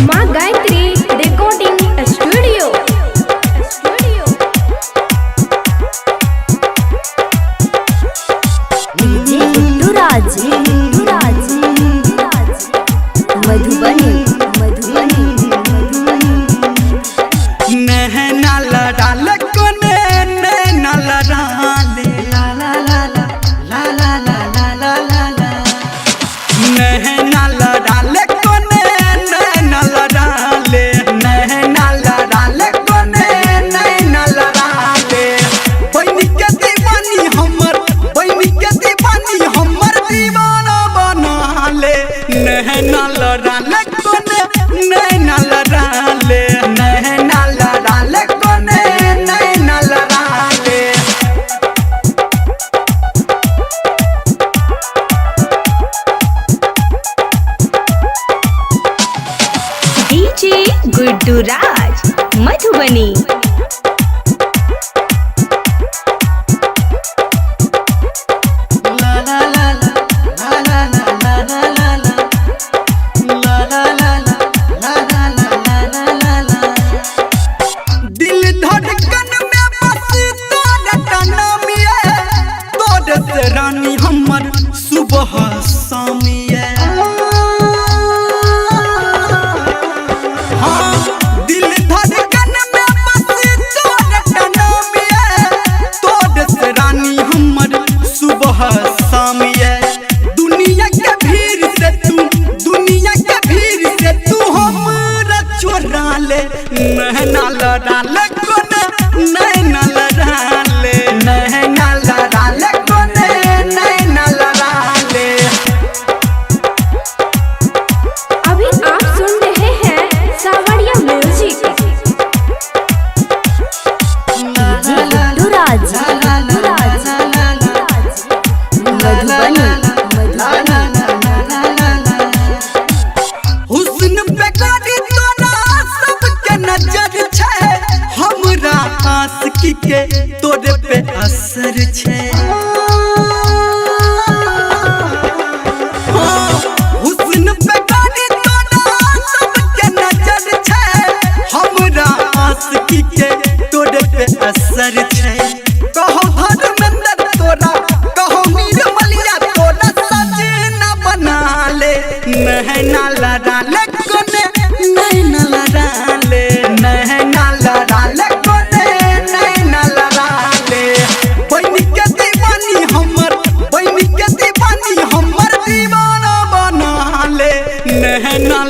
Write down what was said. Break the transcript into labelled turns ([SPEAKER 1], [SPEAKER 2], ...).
[SPEAKER 1] माँ Gayatri recording studio.
[SPEAKER 2] Madhubani
[SPEAKER 3] नैना लड़ाल कोने नैना लड़ाले ला ला ला ला ला ला ला ला ला ला नैना लड़ाल कोने नैना लड़ाले नैना लड़ाल कोने नैना लड़ाले बहनी के दीवानी हमर बहनी के दीवानी हमर दीवाना बना ले नैना लड़ाल कोने नैना लड़ाले नैना लड़ाल कोने नैना लड़ाले
[SPEAKER 2] डीजे गुड्डू राज मधुबनी।
[SPEAKER 3] ला ला ला ला ला ला ला ला ला ला ला ला ला ला ला ला ला ला दिल धड़कन में बसी तोरा नाम ये तोरे से रानी हमर सुबह शाम ये हाँ दिल धड़कन में बसी तोरा नाम ये तोरे से रानी हमर सुबह शाम ये दुनिया के भीड़ से तू हमरा चोरा ले नैना लड़ा ले कोने नैना लड़ा ले नैना लड़ा ले कोने नैना लड़ा ले
[SPEAKER 1] अभी आप सुन रहे हैं सावरिया म्यूजिक।
[SPEAKER 2] गुड्डू राज
[SPEAKER 3] हुस्न पे गाड़ी तोरा सबके नजर छै हमरा आशिकी के तोरे पे असर छै हाँ, हुस्न पे गाड़ी तोरा सबके नजर छै हमरा आशिकी के तोरे पे असर छै कहो धर्मेंद्र तोरा कहो निर्मलिया तोरा सजना बना ले नैना लड़ा ले कोने नैना लड़ा ले नैना लड़ा ले कोने नैना लड़ा ले बहनी के दीवानी हमर दीवाना बना ले नैना